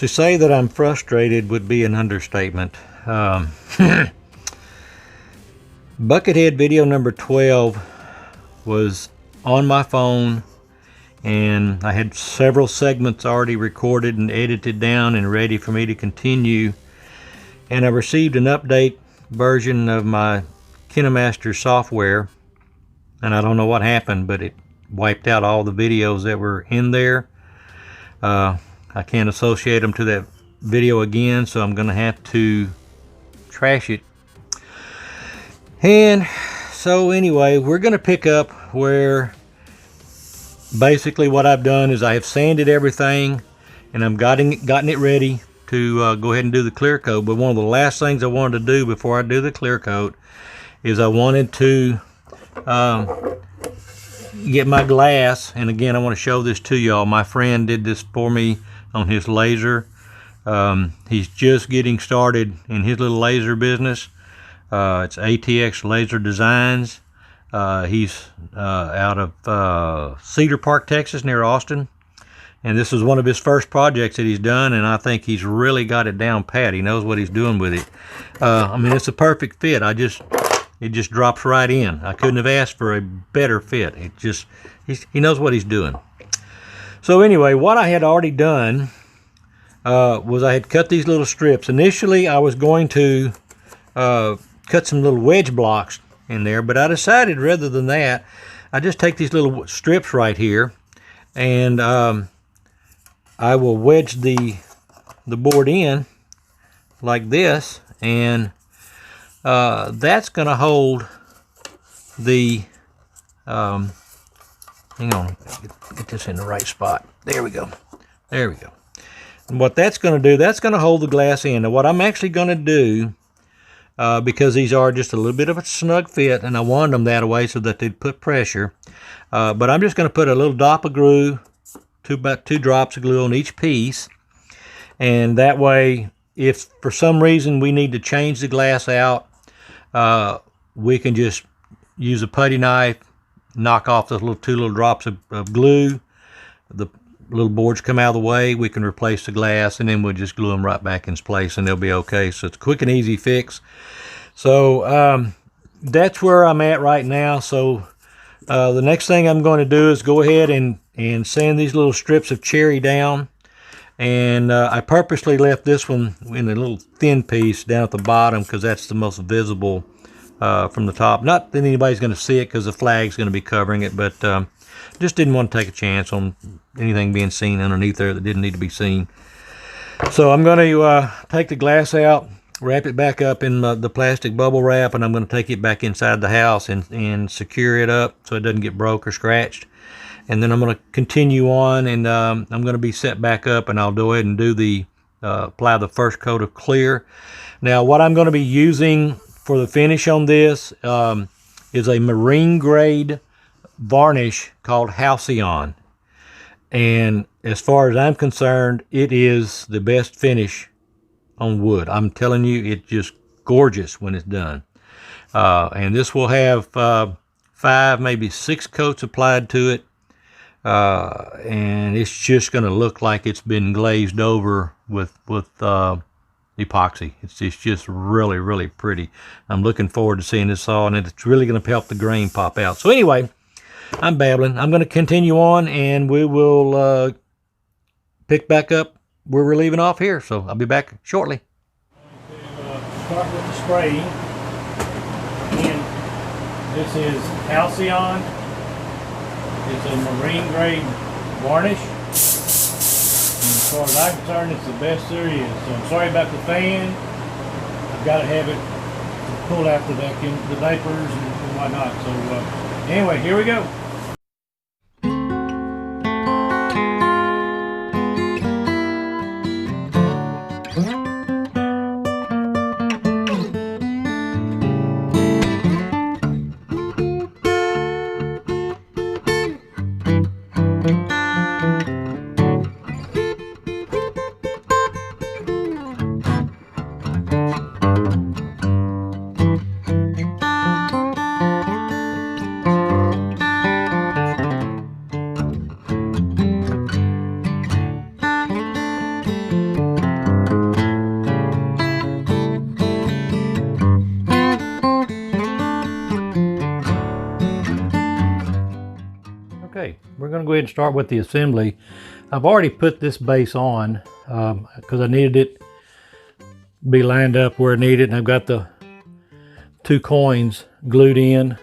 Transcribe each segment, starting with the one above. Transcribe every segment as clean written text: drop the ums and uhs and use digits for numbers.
To say that I'm frustrated would be an understatement. Buckethead video number 12 was on my phone, and I had several segments already recorded and edited down and ready for me to continue. And I received an update version of my KineMaster software, and I don't know what happened, but it wiped out all the videos that were in there. I can't associate them to that video again, so I'm going to have to trash it. And so anyway, we're going to pick up where basically what I've done is I have sanded everything, and I've gotten it ready to go ahead and do the clear coat. But one of the last things I wanted to do before I do the clear coat is I wanted to get my glass. And again, I want to show this to y'all. My friend did this for me on his laser. He's just getting started in his little laser business. It's Atx Laser Designs. He's out of Cedar Park, Texas, near Austin. And this is one of his first projects that he's done, and I think he's really got it down pat. He knows what he's doing with it. I mean, it's a perfect fit. It just drops right in. I couldn't have asked for a better fit. He knows what he's doing. So anyway, what I had already done was I had cut these little strips. Initially, I was going to cut some little wedge blocks in there, but I decided rather than that, I just take these little strips right here, and I will wedge the board in like this, and that's going to hold the hang on, get this in the right spot. There we go. There we go. And what that's going to do, that's going to hold the glass in. Now what I'm actually going to do, because these are just a little bit of a snug fit, and I wanted them that way so that they'd put pressure, but I'm just going to put a little dop of glue, about 2 drops of glue on each piece, and that way if for some reason we need to change the glass out, we can just use a putty knife, knock off the 2 little drops of glue, the little boards come out of the way, we can replace the glass, and then we'll just glue them right back in place and they'll be okay. So it's a quick and easy fix. So that's where I'm at right now. So the next thing I'm going to do is go ahead and sand these little strips of cherry down. And I purposely left this one in a little thin piece down at the bottom because that's the most visible from the top. Not that anybody's going to see it because the flag's going to be covering it, but just didn't want to take a chance on anything being seen underneath there that didn't need to be seen. So I'm going to take the glass out, wrap it back up in the plastic bubble wrap, and I'm going to take it back inside the house and secure it up so it doesn't get broke or scratched. And then I'm going to continue on, and I'm going to be set back up, and I'll go ahead and do the apply the first coat of clear. Now what I'm going to be using for the finish on this is a marine grade varnish called Halcyon, and as far as I'm concerned, it is the best finish on wood. I'm telling you, it's just gorgeous when it's done. And this will have 5, maybe 6 coats applied to it. And it's just going to look like it's been glazed over with epoxy. It's just really, really pretty. I'm looking forward to seeing this all, and it's really going to help the grain pop out. So anyway, I'm babbling. I'm going to continue on, and we will pick back up where we're leaving off here. So I'll be back shortly. Start with the spraying. Again, this is Halcyon. It's a marine grade varnish. And as far as I'm concerned, it's the best there is. So I'm sorry about the fan. I've got to have it to pull out the vacuum, the vapors and whatnot. So anyway, here we go. going to go ahead and start with the assembly. I've already put this base on because I needed it to be lined up where I need it, and I've got the 2 coins glued in.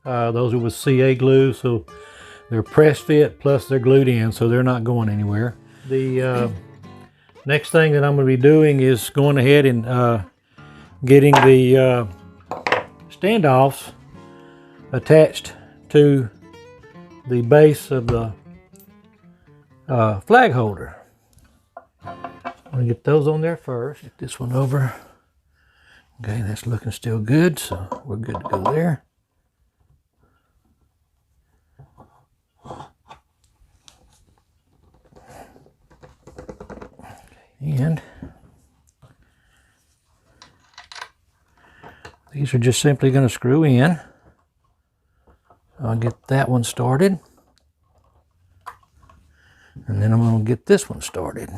Those are with CA glue, so they're press fit, plus they're glued in, so they're not going anywhere. The next thing that I'm going to be doing is going ahead and getting the standoffs attached to the base of the flag holder. I'm going to get those on there first. Get this one over. Okay, that's looking still good, so we're good to go there. And these are just simply going to screw in. I'll get that one started. And then I'm going to get this one started.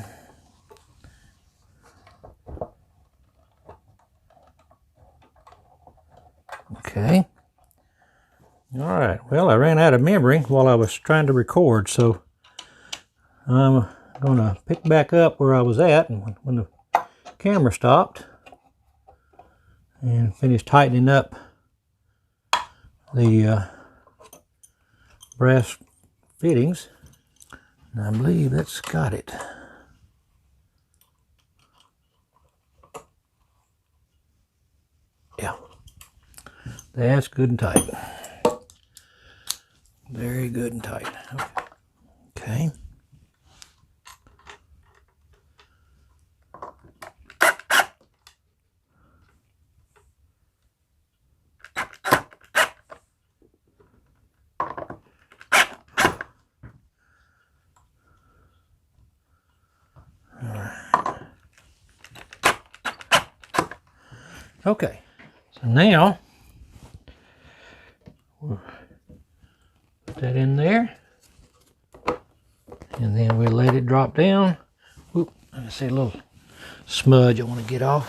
Okay. All right. Well, I ran out of memory while I was trying to record, so I'm going to pick back up where I was at and when the camera stopped and finish tightening up the brass fittings. And I believe that's got it. Yeah, that's good and tight. Very good and tight. Okay. Okay, so now we'll put that in there, and then we'll let it drop down. Oop, I see a little smudge I want to get off.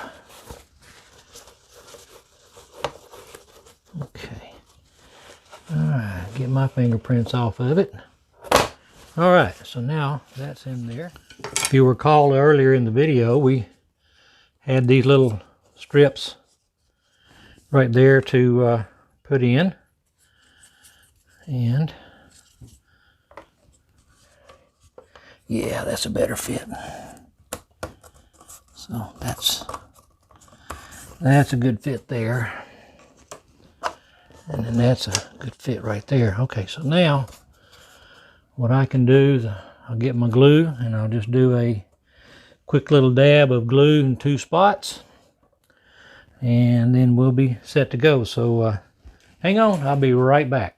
Okay, all right, get my fingerprints off of it. All right, so now that's in there. If you recall earlier in the video, we had these little strips right there to put in, and yeah, that's a better fit. So that's a good fit there, and then that's a good fit right there. Okay, so now what I can do is I'll get my glue and I'll just do a quick little dab of glue in 2 spots. And then we'll be set to go. So hang on, I'll be right back.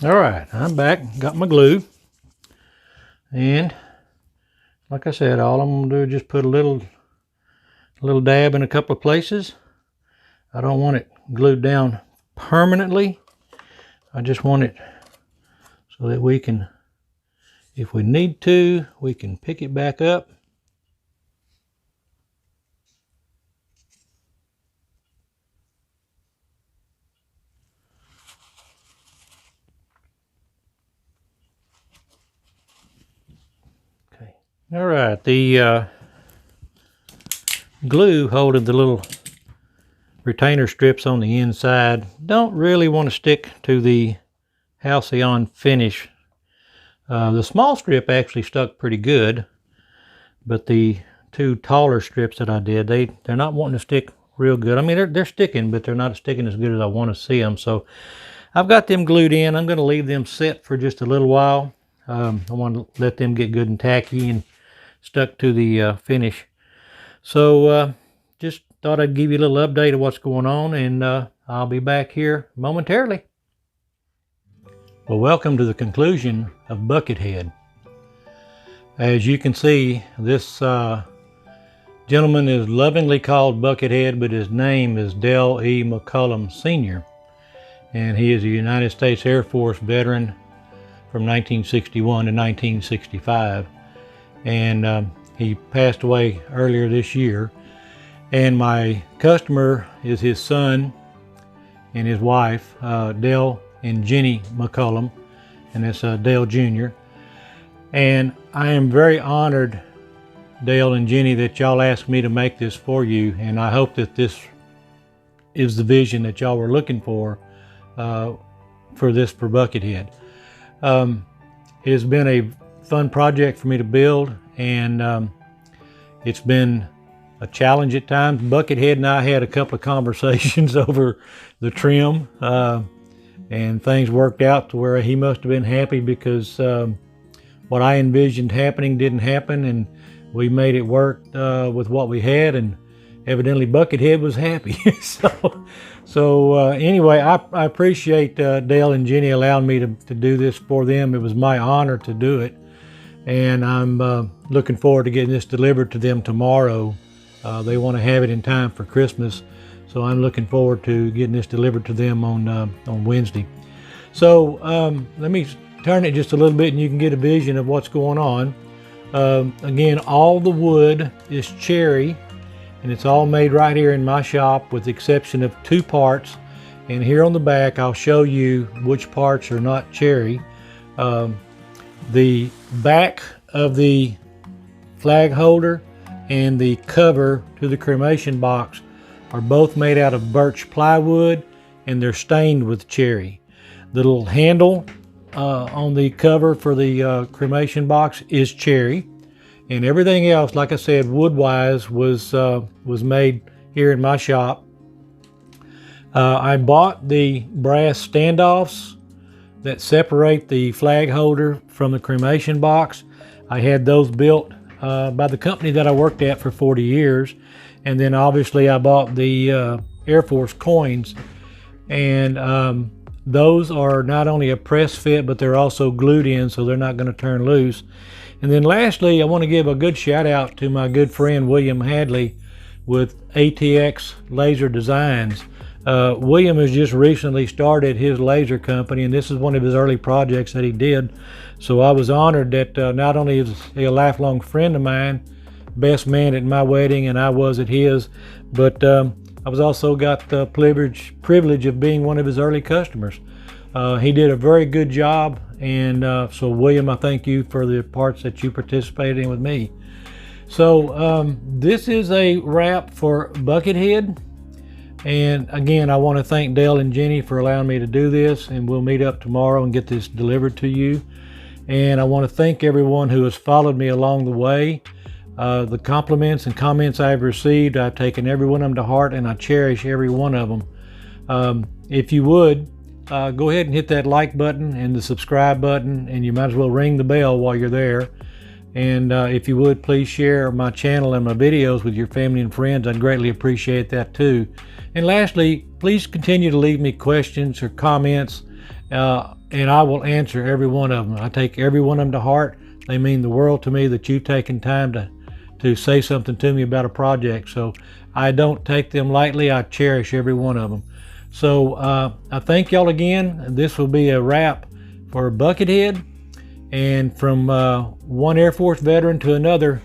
All right, I'm back, got my glue. And like I said, all I'm gonna do is just put a little dab in a couple of places. I don't want it glued down permanently. I just want it so that we can, if we need to, we can pick it back up. All right, the glue holding the little retainer strips on the inside don't really want to stick to the Halcyon finish. The small strip actually stuck pretty good, but the 2 taller strips that I did, they're not wanting to stick real good. I mean, they're sticking, but they're not sticking as good as I want to see them. So I've got them glued in. I'm going to leave them set for just a little while. I want to let them get good and tacky and stuck to the finish. So just thought I'd give you a little update of what's going on, and I'll be back here momentarily. Well, welcome to the conclusion of Buckethead. As you can see, this gentleman is lovingly called Buckethead, but his name is Dell E. McCullum Sr. And he is a United States Air Force veteran from 1961 to 1965. And he passed away earlier this year. And my customer is his son and his wife, Dell and Jenny McCullum. and it's Dale Jr. And I am very honored, Dale and Jenny, that y'all asked me to make this for you, and I hope that this is the vision that y'all were looking for Buckethead. It has been a fun project for me to build, and it's been a challenge at times. Buckethead and I had a couple of conversations over the trim, and things worked out to where he must have been happy because what I envisioned happening didn't happen, and we made it work with what we had, and evidently Buckethead was happy. So anyway, I appreciate Dale and Jenny allowing me to do this for them. It was my honor to do it, and I'm looking forward to getting this delivered to them tomorrow. They want to have it in time for Christmas, so I'm looking forward to getting this delivered to them on Wednesday. So let me turn it just a little bit and you can get a vision of what's going on. Again, all the wood is cherry, and it's all made right here in my shop with the exception of 2 parts. And here on the back I'll show you which parts are not cherry. The back of the flag holder and the cover to the cremation box are both made out of birch plywood, and they're stained with cherry. The little handle on the cover for the cremation box is cherry, and everything else, like I said, wood-wise, was made here in my shop. I bought the brass standoffs that separate the flag holder from the cremation box. I had those built by the company that I worked at for 40 years. And then obviously I bought the Air Force coins, and those are not only a press fit, but they're also glued in, so they're not going to turn loose. And then lastly, I want to give a good shout out to my good friend William Hadley with Atx Laser Designs. William has just recently started his laser company, and this is one of his early projects that he did. So I was honored that not only is he a lifelong friend of mine, best man at my wedding and I was at his, but I was also got the privilege of being one of his early customers. He did a very good job, and so William, I thank you for the parts that you participated in with me. So this is a wrap for Buckethead. And again, I want to thank Dale and Jenny for allowing me to do this, and we'll meet up tomorrow and get this delivered to you. And I want to thank everyone who has followed me along the way. The compliments and comments I've received, I've taken every one of them to heart, and I cherish every one of them. If you would, go ahead and hit that like button and the subscribe button, and you might as well ring the bell while you're there. And if you would, please share my channel and my videos with your family and friends. I'd greatly appreciate that too. And lastly, please continue to leave me questions or comments, and I will answer every one of them. I take every one of them to heart. They mean the world to me that you've taken time to say something to me about a project. So I don't take them lightly. I cherish every one of them. So I thank y'all again. This will be a wrap for Buckethead. And from one Air Force veteran to another,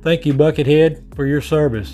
thank you, Buckethead, for your service.